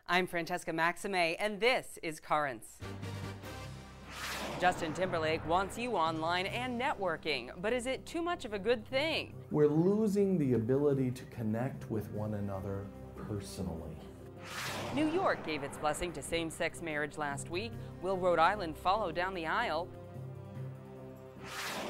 I'm Francesca Maxime, and this is Currents. Justin Timberlake wants you online and networking, but is it too much of a good thing? We're losing the ability to connect with one another personally. New York gave its blessing to same-sex marriage last week. Will Rhode Island follow down the aisle?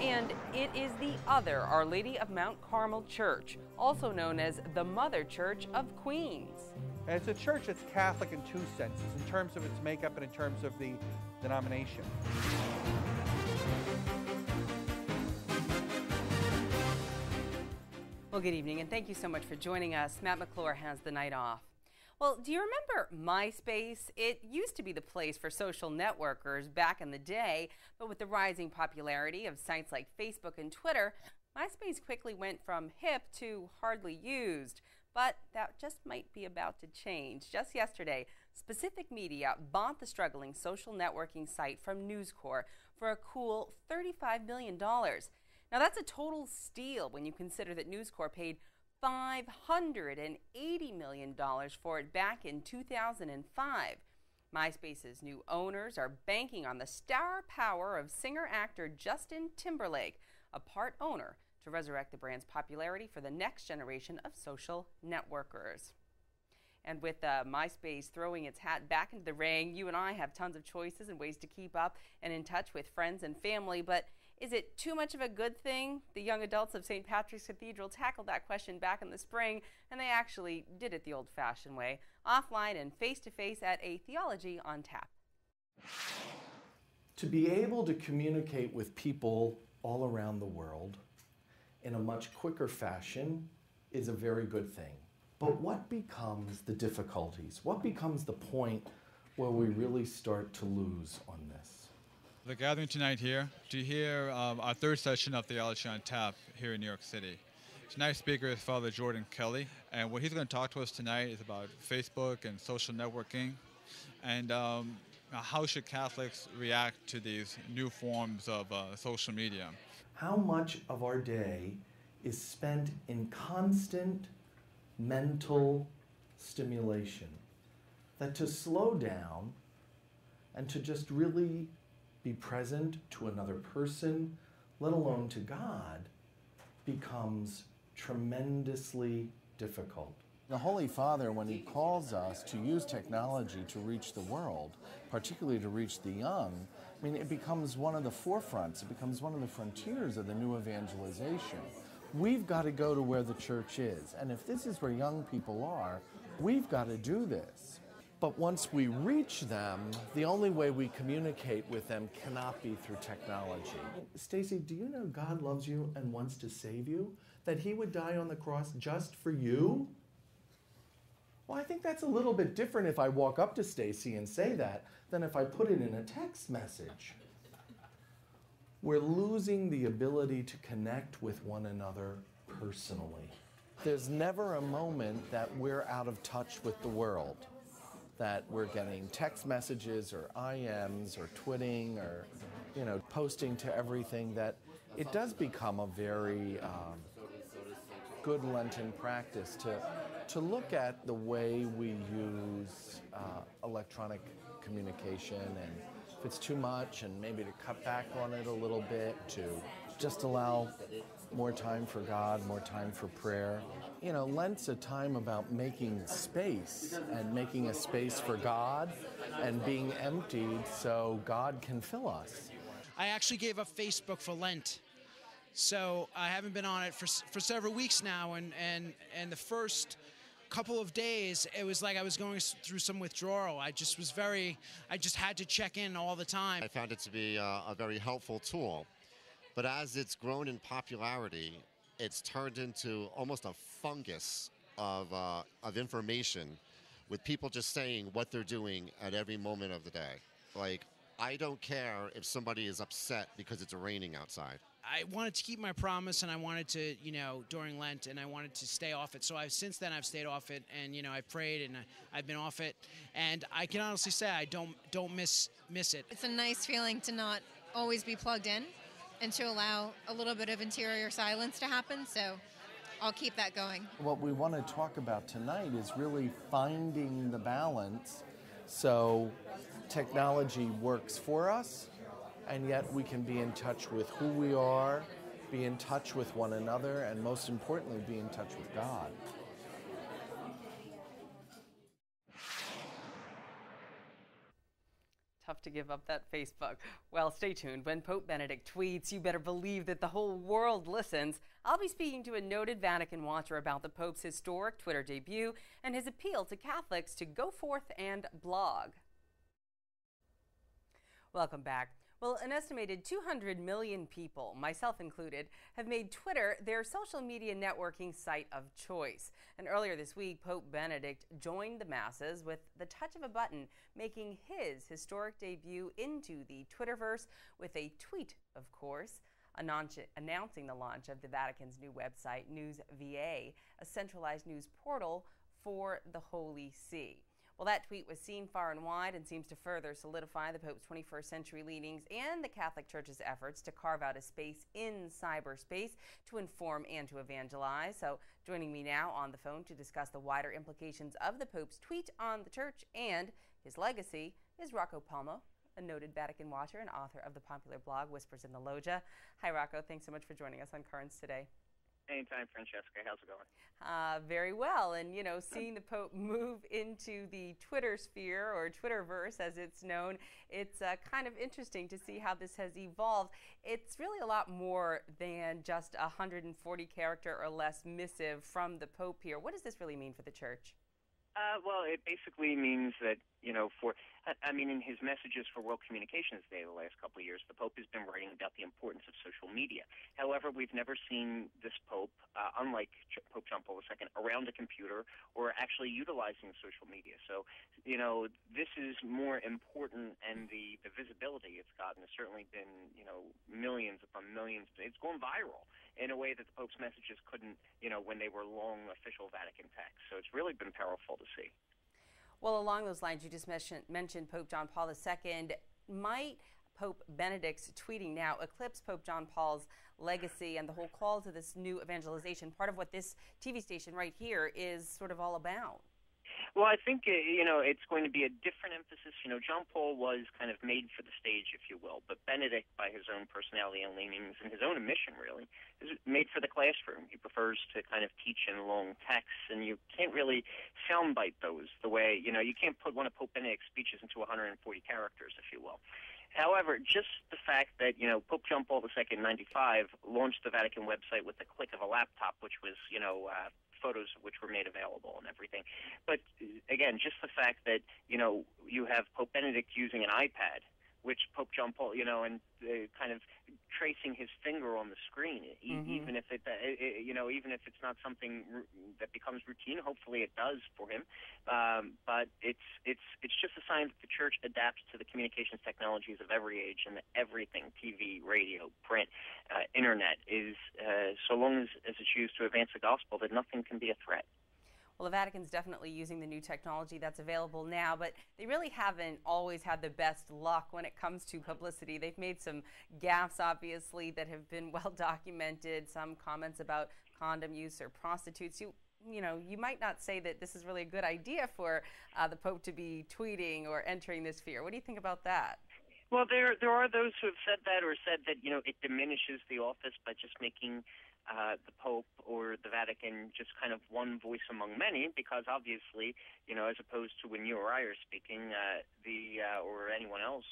And it is the other Our Lady of Mount Carmel Church, also known as the Mother Church of Queens. And it's a church that's Catholic in two senses, in terms of its makeup and in terms of the denomination. Well, good evening, and thank you so much for joining us. Matt McClure has the night off. Well, do you remember MySpace? It used to be the place for social networkers back in the day, but with the rising popularity of sites like Facebook and Twitter, MySpace quickly went from hip to hardly used. But that just might be about to change. Just yesterday, Specific Media bought the struggling social networking site from News Corp for a cool $35 million. Now that's a total steal when you consider that News Corp paid $580 million for it back in 2005. MySpace's new owners are banking on the star power of singer-actor Justin Timberlake, a part owner, to resurrect the brand's popularity for the next generation of social networkers. And with MySpace throwing its hat back into the ring, you and I have tons of choices and ways to keep up and in touch with friends and family. But is it too much of a good thing? The young adults of St. Patrick's Cathedral tackled that question back in the spring, and they actually did it the old-fashioned way, offline and face-to-face at a Theology on Tap. To be able to communicate with people all around the world in a much quicker fashion is a very good thing. But what becomes the difficulties? What becomes the point where we really start to lose on this? The gathering tonight here to hear our third session of Theology on Tap here in New York City. Tonight's speaker is Father Jordan Kelly, and what he's going to talk to us tonight is about Facebook and social networking, and how should Catholics react to these new forms of social media. How much of our day is spent in constant mental stimulation that to slow down and to just really be present to another person, let alone to God, becomes tremendously difficult. The Holy Father, when he calls us to use technology to reach the world, particularly to reach the young, I mean, it becomes one of the forefronts, it becomes one of the frontiers of the new evangelization. We've got to go to where the church is, and if this is where young people are, we've got to do this. But once we reach them, the only way we communicate with them cannot be through technology. Stacy, do you know God loves you and wants to save you? That he would die on the cross just for you? Well, I think that's a little bit different if I walk up to Stacy and say that than if I put it in a text message. We're losing the ability to connect with one another personally. There's never a moment that we're out of touch with the world, that we're getting text messages or IMs or twitting or, posting to everything, that it does become a very good Lenten practice to look at the way we use electronic communication, and if it's too much, and maybe to cut back on it a little bit, to just allow more time for God, more time for prayer. Lent's a time about making space and making a space for God and being emptied so God can fill us. I actually gave up Facebook for Lent. So I haven't been on it for several weeks now, and the first couple of days, it was like I was going through some withdrawal. I just had to check in all the time. I found it to be a very helpful tool, but as it's grown in popularity, it's turned into almost a fungus of information, with people just saying what they're doing at every moment of the day. Like, I don't care if somebody is upset because it's raining outside. I wanted to keep my promise, and I wanted to, during Lent, and I wanted to stay off it. So since then I've stayed off it, and I've prayed, and I've been off it, and I can honestly say I don't miss it. It's a nice feeling to not always be plugged in, and to allow a little bit of interior silence to happen. So I'll keep that going. What we want to talk about tonight is really finding the balance so technology works for us, and yet we can be in touch with who we are, be in touch with one another, and most importantly, be in touch with God. Tough to give up that Facebook. Well, stay tuned. When Pope Benedict tweets, you better believe that the whole world listens. I'll be speaking to a noted Vatican watcher about the Pope's historic Twitter debut and his appeal to Catholics to go forth and blog. Welcome back. Well, an estimated 200 million people, myself included, have made Twitter their social media networking site of choice. And earlier this week, Pope Benedict joined the masses with the touch of a button, making his historic debut into the Twitterverse with a tweet, of course, announcing the launch of the Vatican's new website, NewsVA, a centralized news portal for the Holy See. Well, that tweet was seen far and wide and seems to further solidify the Pope's 21st century leanings and the Catholic Church's efforts to carve out a space in cyberspace to inform and to evangelize. So joining me now on the phone to discuss the wider implications of the Pope's tweet on the Church and his legacy is Rocco Palmo, a noted Vatican watcher and author of the popular blog Whispers in the Loggia. Hi, Rocco. Thanks so much for joining us on Currents today. Anytime, Francesca. How's it going? Very well. And, you know, seeing the Pope move into the Twitter sphere, or Twitterverse as it's known, it's kind of interesting to see how this has evolved. It's really a lot more than just a 140-character or less missive from the Pope here. What does this really mean for the Church? Well, it basically means that, you know, in his messages for World Communications Day the last couple of years, the Pope has been writing about the importance of social media. However, we've never seen this Pope, unlike Pope John Paul II, around a computer or actually utilizing social media. So, you know, this is more important, and the visibility it's gotten has certainly been, you know, millions upon millions. It's gone viral in a way that the Pope's messages couldn't, you know, when they were long official Vatican texts. So it's really been powerful to see. Well, along those lines, you just mentioned Pope John Paul II. Might Pope Benedict's tweeting now eclipse Pope John Paul's legacy and the whole call to this new evangelization, part of what this TV station right here is sort of all about? Well, I think, you know, it's going to be a different emphasis. You know, John Paul was kind of made for the stage, if you will, but Benedict, by his own personality and leanings and his own mission, really, is made for the classroom. He prefers to kind of teach in long texts, and you can't really soundbite those the way, you know, you can't put one of Pope Benedict's speeches into 140 characters, if you will. However, just the fact that, you know, Pope John Paul II in 95 launched the Vatican website with the click of a laptop, which was, you know, photos which were made available and everything. But again, just the fact that, you know, you have Pope Benedict using an iPad, which Pope John Paul, you know, and kind of tracing his finger on the screen, even if you know, even if it's not something that becomes routine. Hopefully, it does for him. But it's just a sign that the Church adapts to the communications technologies of every age, and that everything, TV, radio, print, internet, is so long as it chooses to advance the gospel, that nothing can be a threat. Well, the Vatican's definitely using the new technology that's available now, but they really haven't always had the best luck when it comes to publicity. They've made some gaffes, obviously, that have been well documented, some comments about condom use or prostitutes. You know, you might not say that this is really a good idea for the Pope to be tweeting or entering this sphere. What do you think about that? Well, there are those who have said that, or said that, you know, it diminishes the office by just making the Pope or the Vatican just kind of one voice among many, because obviously, you know, as opposed to when you or I are speaking, or anyone else,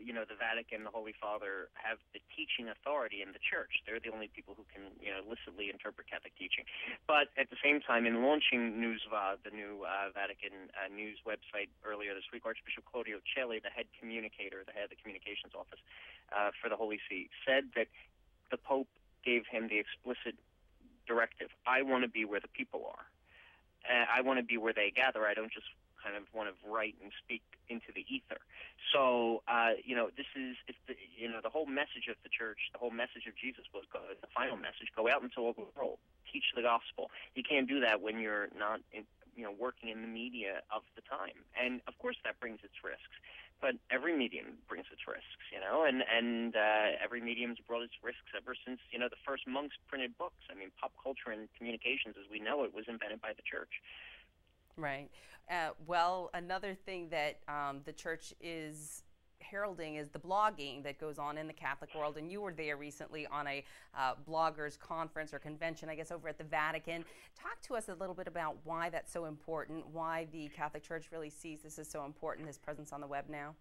you know, the Vatican, the Holy Father, have the teaching authority in the Church. They're the only people who can, you know, illicitly interpret Catholic teaching. But at the same time, in launching NewsVA, the new Vatican news website earlier this week, Archbishop Claudio Celli, the head communicator, the head of the communications office for the Holy See, said that the Pope gave him the explicit directive: I want to be where the people are. I want to be where they gather. I don't just kind of want to write and speak into the ether. So, you know, this is, you know, the whole message of the Church, the whole message of Jesus was the final message: go out into all the world, teach the gospel. You can't do that when you're not, you know, working in the media of the time. And of course that brings its risks. but every medium brings its risks, and every medium's brought its risks ever since, the first monks printed books. I mean, pop culture and communications as we know it was invented by the church. Right. Well, another thing that the church is heralding is the blogging that goes on in the Catholic world, and you were there recently on a bloggers conference or convention, I guess, over at the Vatican. Talk to us a little bit about why that's so important, why the Catholic Church really sees this as so important, this presence on the web now.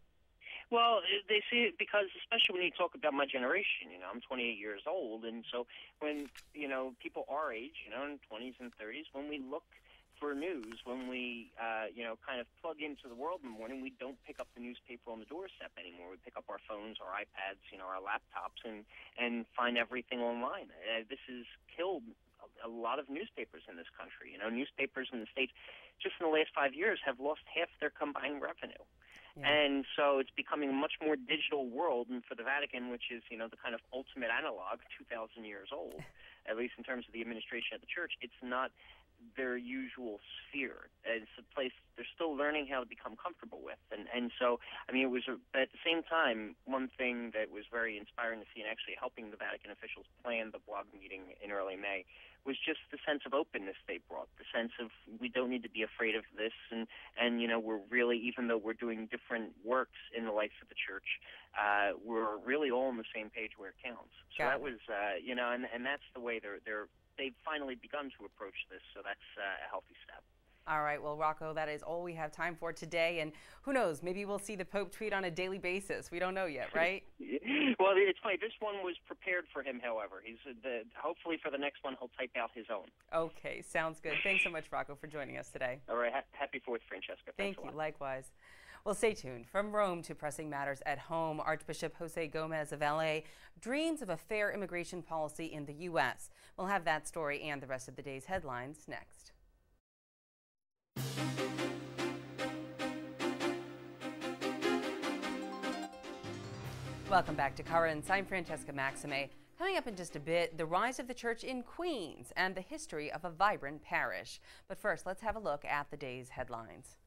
Well, they see it because, especially when you talk about my generation, I'm 28 years old, and so when, people our age, in 20s and 30s, when we look for news, when we, kind of plug into the world in the morning, we don't pick up the newspaper on the doorstep anymore. We pick up our phones, our iPads, our laptops, and find everything online. This has killed a lot of newspapers in this country. Newspapers in the States, just in the last 5 years, have lost half their combined revenue. Yeah. And so it's becoming a much more digital world, and for the Vatican, which is, the kind of ultimate analog, 2,000 years old, at least in terms of the administration of the church, it's not their usual sphere. It's a place they're still learning how to become comfortable with. And so, it was, at the same time, one thing that was very inspiring to see and actually helping the Vatican officials plan the blog meeting in early May was just the sense of openness they brought, the sense of we don't need to be afraid of this, and we're really, even though we're doing different works in the life of the church, we're really all on the same page where it counts. So that was, and that's the way they've finally begun to approach this, so that's a healthy step. All right, well, Rocco, that is all we have time for today, and who knows, maybe we'll see the Pope tweet on a daily basis. We don't know yet, right? Well, it's funny. This one was prepared for him, however. Hopefully for the next one, he'll type out his own. Okay, sounds good. Thanks so much, Rocco, for joining us today. All right, happy 4th, Francesca. Thank you, likewise. Well, stay tuned. From Rome to pressing matters at home, Archbishop Jose Gomez of LA dreams of a fair immigration policy in the U.S. We'll have that story and the rest of the day's headlines next. Welcome back to Currents. I'm Francesca Maxime. Coming up in just a bit, the rise of the church in Queens and the history of a vibrant parish. But first, let's have a look at the day's headlines.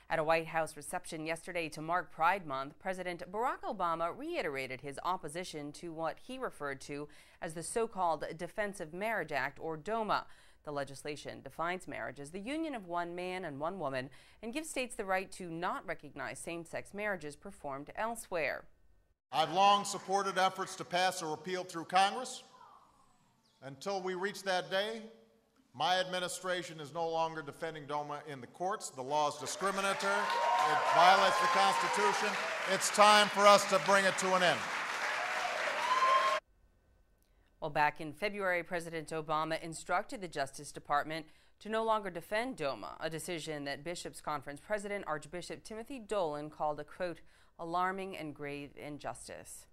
At a White House reception yesterday to mark Pride Month, President Barack Obama reiterated his opposition to what he referred to as the so-called Defense of Marriage Act, or DOMA. The legislation defines marriage as the union of one man and one woman and gives states the right to not recognize same-sex marriages performed elsewhere. I've long supported efforts to pass a repeal through Congress. Until we reach that day, my administration is no longer defending DOMA in the courts. The law is discriminatory. It violates the Constitution. It's time for us to bring it to an end. Well, back in February, President Obama instructed the Justice Department to no longer defend DOMA, a decision that Bishops' Conference President Archbishop Timothy Dolan called a, quote, alarming and grave injustice.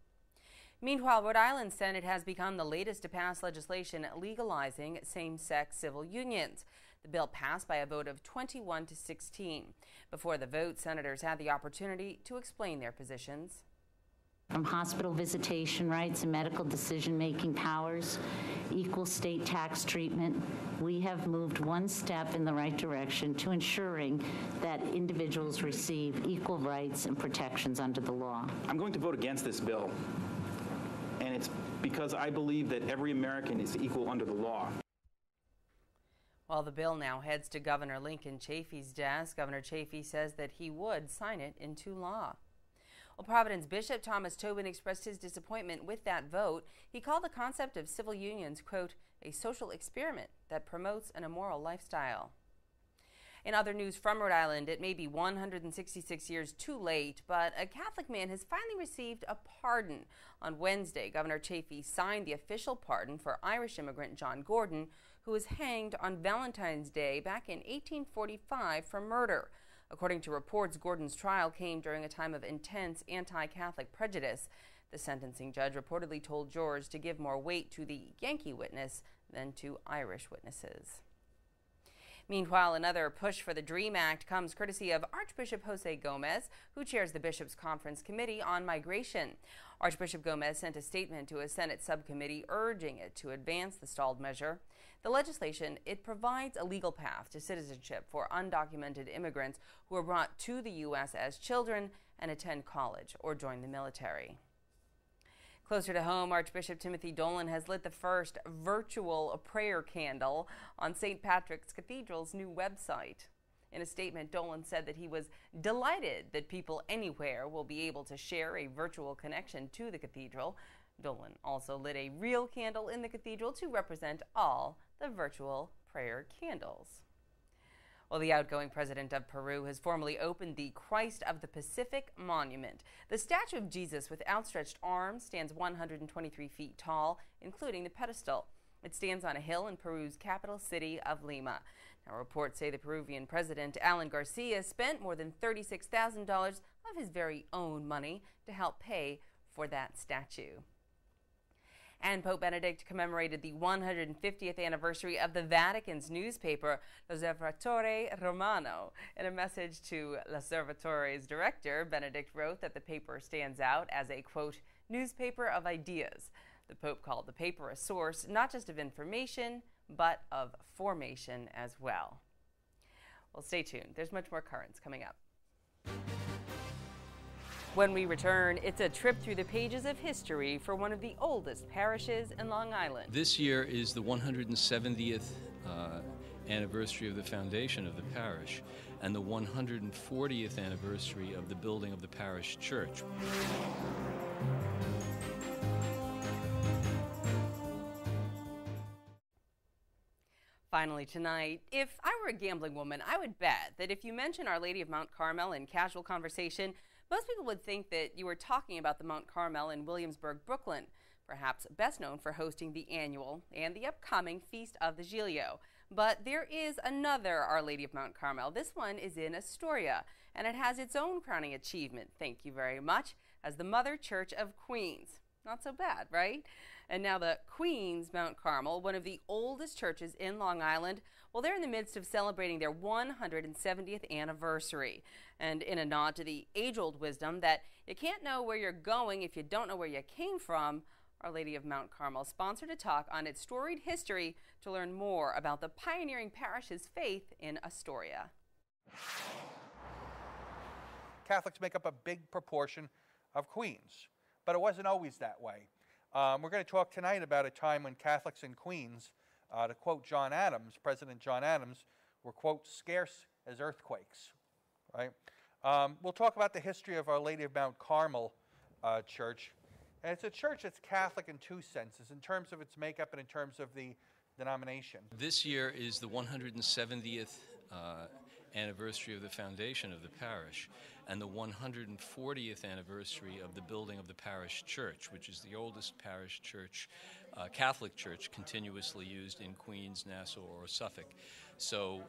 Meanwhile, Rhode Island Senate has become the latest to pass legislation legalizing same-sex civil unions. The bill passed by a vote of 21 to 16. Before the vote, senators had the opportunity to explain their positions. From hospital visitation rights and medical decision-making powers, equal state tax treatment, we have moved one step in the right direction to ensuring that individuals receive equal rights and protections under the law. I'm going to vote against this bill, and it's because I believe that every American is equal under the law. While the bill now heads to Governor Lincoln Chafee's desk, Governor Chafee says that he would sign it into law. Well, Providence Bishop Thomas Tobin expressed his disappointment with that vote. He called the concept of civil unions, quote, a social experiment that promotes an immoral lifestyle. In other news from Rhode Island, it may be 166 years too late, but a Catholic man has finally received a pardon. On Wednesday, Governor Chafee signed the official pardon for Irish immigrant John Gordon, who was hanged on Valentine's Day back in 1845 for murder. According to reports, Gordon's trial came during a time of intense anti-Catholic prejudice. The sentencing judge reportedly told jurors to give more weight to the Yankee witness than to Irish witnesses. Meanwhile, another push for the DREAM Act comes courtesy of Archbishop Jose Gomez, who chairs the Bishops' Conference Committee on Migration. Archbishop Gomez sent a statement to a Senate subcommittee urging it to advance the stalled measure. The legislation, it provides a legal path to citizenship for undocumented immigrants who are brought to the U.S. as children and attend college or join the military. Closer to home, Archbishop Timothy Dolan has lit the first virtual prayer candle on St. Patrick's Cathedral's new website. In a statement, Dolan said that he was delighted that people anywhere will be able to share a virtual connection to the cathedral. Dolan also lit a real candle in the cathedral to represent all the virtual prayer candles. Well, the outgoing president of Peru has formally opened the Christ of the Pacific Monument. The statue of Jesus with outstretched arms stands 123 feet tall, including the pedestal. It stands on a hill in Peru's capital city of Lima. Now, reports say the Peruvian president, Alan Garcia, spent more than $36,000 of his very own money to help pay for that statue. And Pope Benedict commemorated the 150th anniversary of the Vatican's newspaper, L'Osservatore Romano. In a message to L'Osservatore's director, Benedict wrote that the paper stands out as a, quote, newspaper of ideas. The Pope called the paper a source not just of information, but of formation as well. Well, stay tuned. There's much more Currents coming up. When we return, it's a trip through the pages of history for one of the oldest parishes in Long Island. This year is the 170th anniversary of the foundation of the parish and the 140th anniversary of the building of the parish church. Finally tonight, if I were a gambling woman, I would bet that if you mention Our Lady of Mount Carmel in casual conversation, most people would think that you were talking about the Mount Carmel in Williamsburg, Brooklyn, perhaps best known for hosting the annual and the upcoming Feast of the Giglio. But there is another Our Lady of Mount Carmel. This one is in Astoria, and it has its own crowning achievement, thank you very much, as the Mother Church of Queens. Not so bad, right? And now the Queens Mount Carmel, one of the oldest churches in Long Island, well, they're in the midst of celebrating their 170th anniversary. And in a nod to the age-old wisdom that you can't know where you're going if you don't know where you came from, Our Lady of Mount Carmel sponsored a talk on its storied history to learn more about the pioneering parish's faith in Astoria. Catholics make up a big proportion of Queens, but it wasn't always that way. We're going to talk tonight about a time when Catholics in Queens, to quote John Adams, President John Adams, were, quote, scarce as earthquakes, right? We'll talk about the history of Our Lady of Mount Carmel Church. And it's a church that's Catholic in two senses, in terms of its makeup and in terms of the denomination. This year is the 170th anniversary of the foundation of the parish and the 140th anniversary of the building of the parish church, which is the oldest parish church, Catholic church, continuously used in Queens, Nassau, or Suffolk. So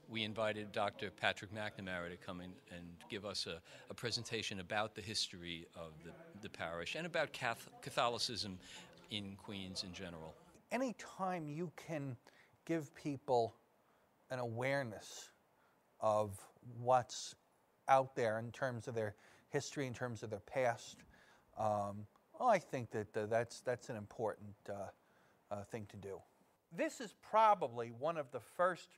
we invited Dr. Patrick McNamara to come in and give us a presentation about the history of the parish and about Catholicism in Queens in general. Anytime you can give people an awareness of what's out there in terms of their history, in terms of their past, I think that that's an important thing to do. This is probably one of the first.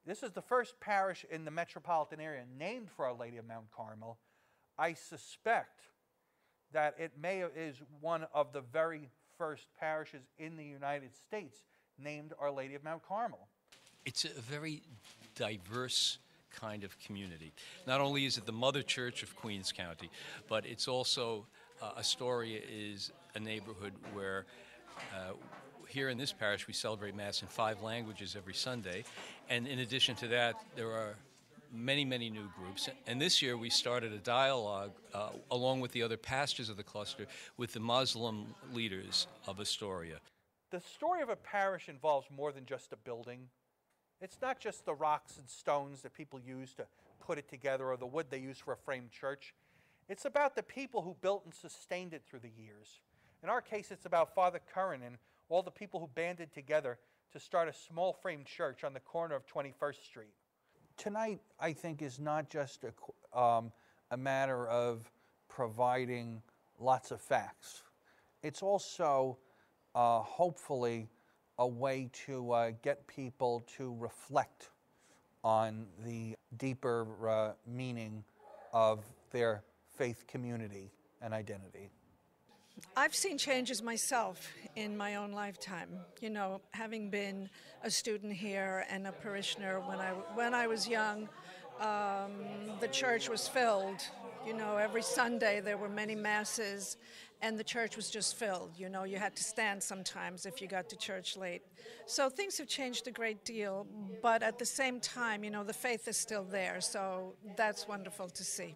This is the first parish in the metropolitan area named for Our Lady of Mount Carmel. I suspect that it is one of the very first parishes in the United States named Our Lady of Mount Carmel. It's a very diverse kind of community. Not only is it the mother church of Queens County, but it's also, Astoria is a neighborhood where here in this parish we celebrate Mass in 5 languages every Sunday. And in addition to that, there are many, many new groups. And this year we started a dialogue, along with the other pastors of the cluster, with the Muslim leaders of Astoria. The story of a parish involves more than just a building. It's not just the rocks and stones that people use to put it together or the wood they use for a framed church. It's about the people who built and sustained it through the years. In our case, it's about Father Curran and all the people who banded together to start a small frame church on the corner of 21st Street. Tonight, I think, is not just a matter of providing lots of facts. It's also, hopefully, a way to get people to reflect on the deeper meaning of their faith community and identity. I've seen changes myself in my own lifetime. You know, having been a student here and a parishioner when I was young, the church was filled. You know, every Sunday there were many masses, and the church was just filled. You know, you had to stand sometimes if you got to church late. So things have changed a great deal, but at the same time, you know, the faith is still there. So that's wonderful to see.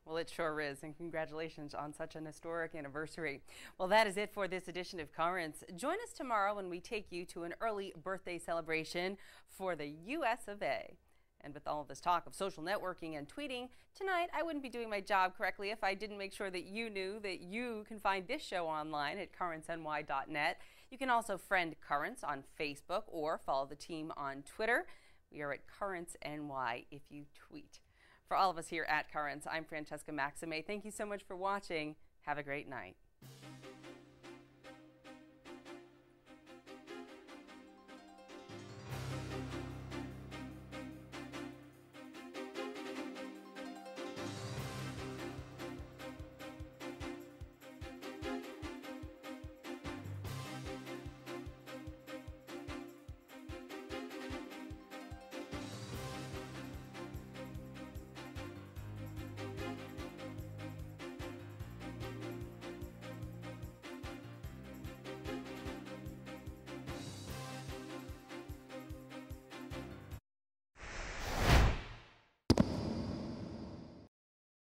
Well, it sure is, and congratulations on such an historic anniversary. Well, that is it for this edition of Currents. Join us tomorrow when we take you to an early birthday celebration for the US of A. And with all of this talk of social networking and tweeting, tonight I wouldn't be doing my job correctly if I didn't make sure that you knew that you can find this show online at currentsny.net. You can also friend Currents on Facebook or follow the team on Twitter. We are at CurrentsNY if you tweet. For all of us here at Currents, I'm Francesca Maxime. Thank you so much for watching. Have a great night.